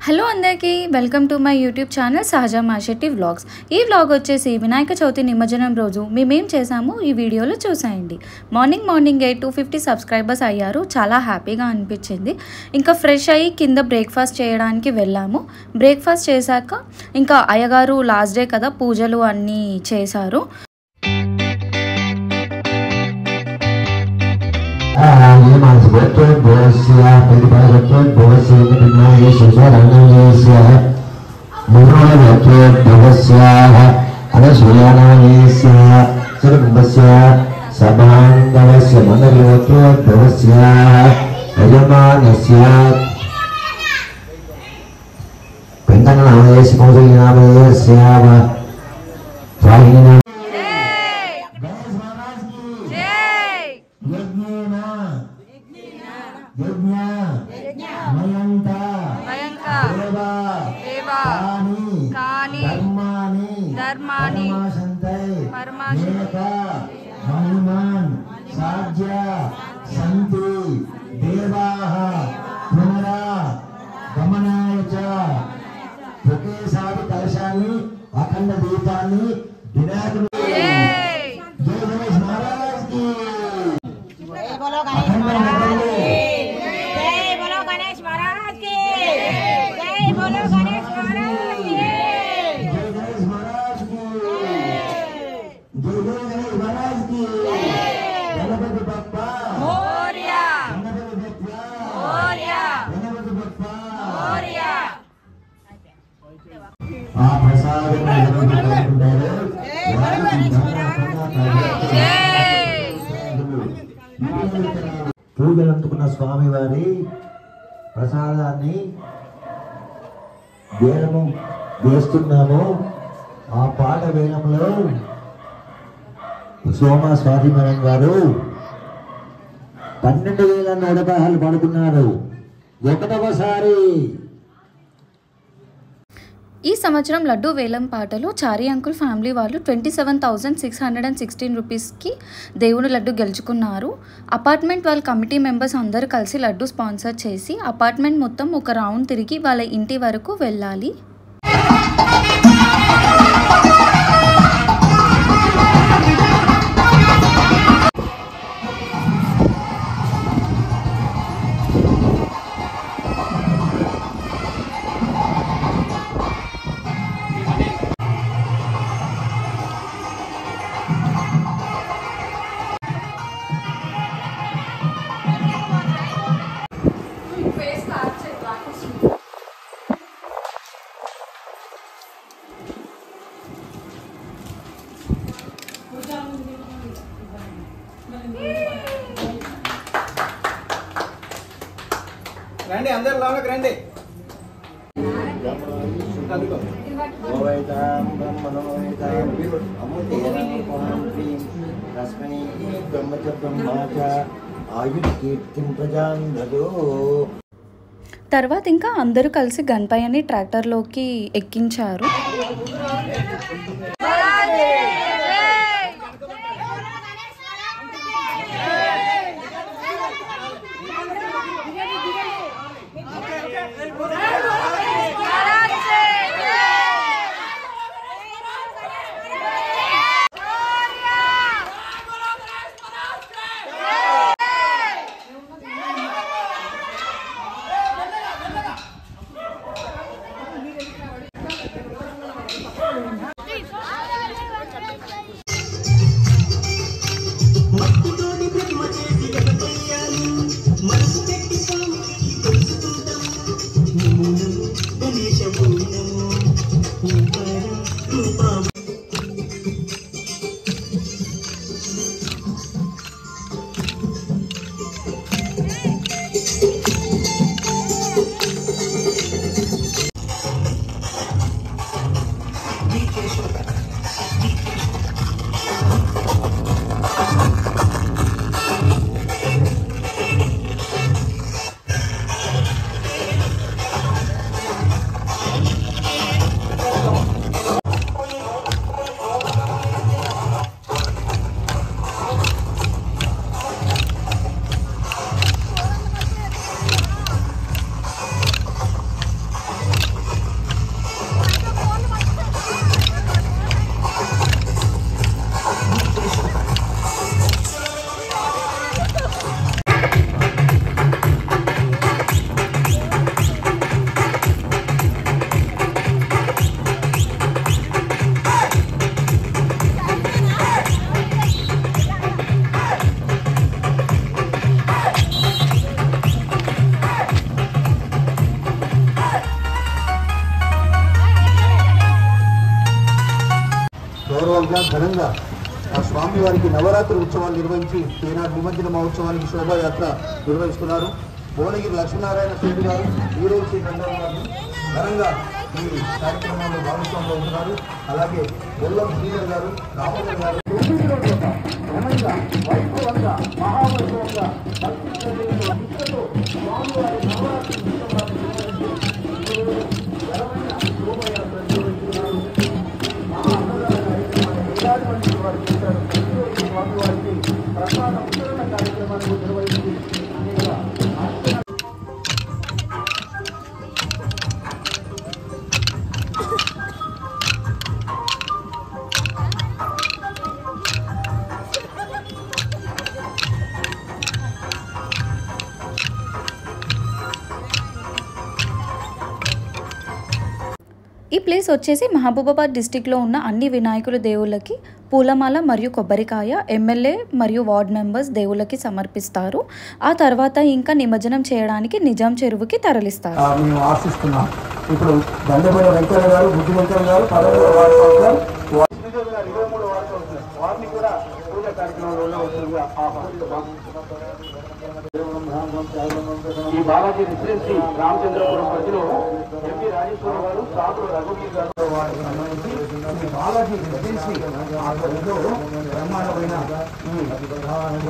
Hello అందరికీ welcome to my YouTube channel సహజ Mashetti vlogs. ఈ వ్లాగ్ వచ్చేసి వినాయక చవితి నిమజ్జనం రోజు మేమేం చేసాము ఈ వీడియోలో చూసేయండి. మార్నింగ్ 250 సబ్స్క్రైబర్స్ అయ్యారు. చాలా హ్యాపీగా అనిపించింది. ఇంకా ఫ్రెష్ అయ్యి కింద బ్రేక్ఫాస్ట్ చేయడానికి వెళ్ళాము. బ్రేక్ఫాస్ట్ చేశాక ఇంకా అయ్యగారు లాస్ట్ డే కదా పూజలు అన్నీ చేశారు. అఖండ దీపాన్ని వినాయకుడు పూజలు అందుకున్న స్వామివారి ప్రసాదాన్ని వేలము వేస్తున్నాము. ఆ పాట వేలంలో సోమ స్వాతి మేడం గారు 12,000 రూపాయలు పడుతున్నారు ఒకటవసారి. ఈ సంవత్సరం లడ్డూ వేలం పాటలో చారి అంకుల్ ఫ్యామిలీ వాళ్ళు 27,616 రూపీస్కి దేవుని లడ్డు గెలుచుకున్నారు. అపార్ట్మెంట్ వాళ్ళ కమిటీ మెంబర్స్ అందరూ కలిసి లడ్డు స్పాన్సర్ చేసి అపార్ట్మెంట్ మొత్తం ఒక రౌండ్ తిరిగి వాళ్ళ ఇంటి వరకు వెళ్ళాలి. రండి అందరూ లోపలికి రండి. తర్వాత ఇంకా అందరూ కలిసి గణపయ్యని ట్రాక్టర్లోకి ఎక్కించారు. భాగంగా ఆ స్వామివారికి నవరాత్రి ఉత్సవాలు నిర్వహించి ఈనాడు నిమజ్జన మహోత్సవానికి శోభాయాత్ర నిర్వహిస్తున్నారు. భువనగిరి లక్ష్మీనారాయణ స్వామి గారు ఈరోజు శ్రీ గంధం గారు ఘనంగా ఈ కార్యక్రమంలో భాగస్వాములు అవుతున్నారు. అలాగే బొల్లం శ్రీధర్ గారు, రామోదర్ గారు ఘనంగా వైభవంగా మహావైభవంగా భక్తి శ్రద్ధలతో నిష్ఠతో స్వామివారి నవరాత్రి ఉత్సవాలను నిర్వహించి ఘనమైన శోభాయాత్ర నిర్వహిస్తున్నారు. మహా అన్నదాన కార్యక్రమాన్ని వేలాది మంది వారు చేశారు. ప్రతిరోజు స్వామివారికి ప్రసాద వితరణ కార్యక్రమాన్ని నిర్వహించి ఈ ప్లేస్ వచ్చేసి మహబూబాబాద్ డిస్టిక్లో ఉన్న అన్ని వినాయకుల దేవుళ్ళకి పూలమాల మరియు కొబ్బరికాయ ఎమ్మెల్యే మరియు వార్డ్ మెంబర్స్ దేవుళ్ళకి సమర్పిస్తారు. ఆ తర్వాత ఇంకా నిమజ్జనం చేయడానికి నిజాం చెరువుకి తరలిస్తారు. మేము ఆశిస్తున్నాం. ఇప్పుడు దండపల్లి వెంకయ్య గారు, బుద్ధి వెంకయ్య గారు 16వ వార్డు కౌన్సిలర్, 23వ వార్డు కౌన్సిలర్ వారిని కూడా పూజ కార్యక్రమంలో ఉండవలసిందిగా ఆహ్వానిస్తున్నాం. ఈ బాలాజీ రెసిడెన్సీ రామచంద్రపురం పరిధిలో ఎంపీ రాజేశ్వర గారు, సాకుల రఘువీర్ గారు వారికి సంబంధించి ఈ బాలాజీ రెసిడెన్సీ ఆధ్వర్యంలో బ్రహ్మాండమైన ఈ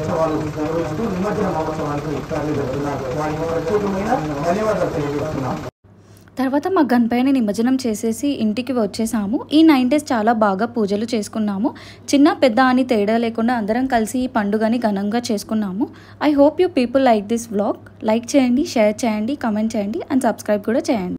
ఉత్సవాలు నిర్వహిస్తూ నిమజ్జన మహోత్సవానికి తరలిస్తున్నారు. వారికి ప్రత్యేకమైన ధన్యవాదాలు తెలియజేస్తున్నాం. తర్వాత మా గణపయ్యని నిమజ్జనం చేసేసి ఇంటికి వచ్చేసాము. ఈ 9 days చాలా బాగా పూజలు చేసుకున్నాము. చిన్న పెద్ద అని తేడా లేకుండా అందరం కలిసి ఈ పండుగని ఘనంగా చేసుకున్నాము. I hope you people like this vlog. Like చేయండి, షేర్ చేయండి, కమెంట్ చేయండి అండ్ సబ్స్క్రైబ్ కూడా చేయండి.